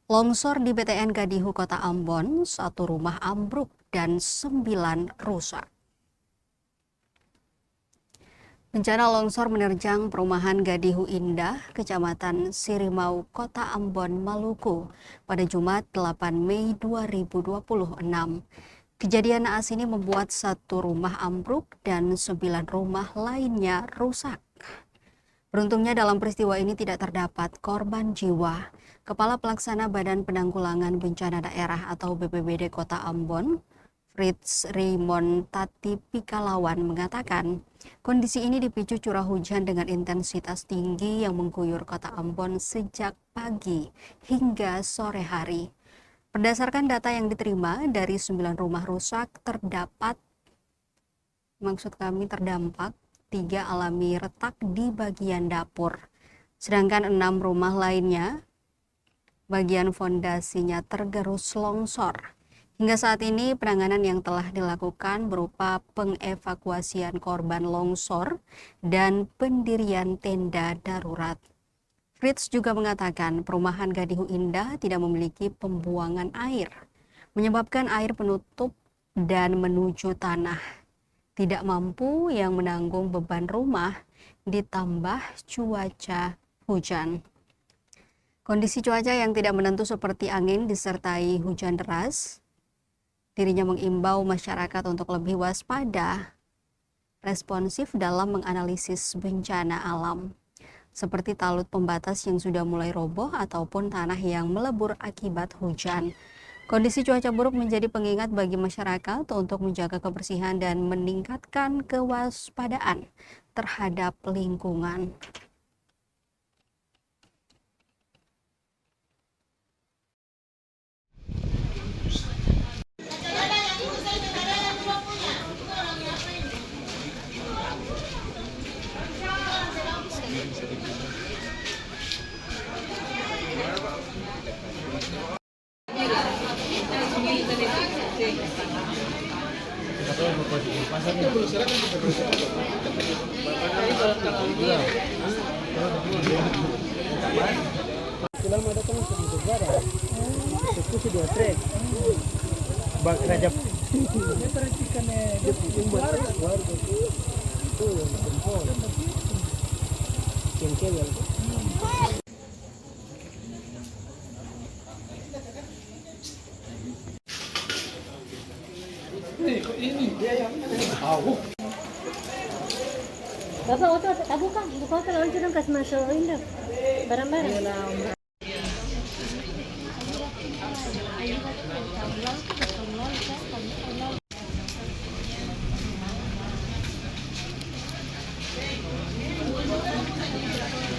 Longsor di BTN Gadihu Kota Ambon, satu rumah ambruk dan 9 rusak. Bencana longsor menerjang perumahan Gadihu Indah, Kecamatan Sirimau, Kota Ambon, Maluku pada Jumat 8 Mei 2026. Kejadian naas ini membuat satu rumah ambruk dan 9 rumah lainnya rusak. Beruntungnya dalam peristiwa ini tidak terdapat korban jiwa. Kepala Pelaksana Badan Penanggulangan Bencana Daerah atau BPBD Kota Ambon, Fritz Raymond Tatipikalawan mengatakan, kondisi ini dipicu curah hujan dengan intensitas tinggi yang mengguyur Kota Ambon sejak pagi hingga sore hari. Berdasarkan data yang diterima, dari 9 rumah rusak terdampak 3 alami retak di bagian dapur. Sedangkan 6 rumah lainnya, bagian fondasinya tergerus longsor. Hingga saat ini penanganan yang telah dilakukan berupa pengevakuasian korban longsor dan pendirian tenda darurat. Fritz juga mengatakan perumahan Gadihu Indah tidak memiliki pembuangan air, menyebabkan air penutup dan menuju tanah. Tidak mampu yang menanggung beban rumah ditambah cuaca hujan. Kondisi cuaca yang tidak menentu seperti angin disertai hujan deras, dirinya mengimbau masyarakat untuk lebih waspada, responsif dalam menganalisis bencana alam, seperti talut pembatas yang sudah mulai roboh ataupun tanah yang melebur akibat hujan. Kondisi cuaca buruk menjadi pengingat bagi masyarakat untuk menjaga kebersihan dan meningkatkan kewaspadaan terhadap lingkungan. Bapak auto tabu kan? Bukan kalau orang sudah kasih masuk ini barang-barang.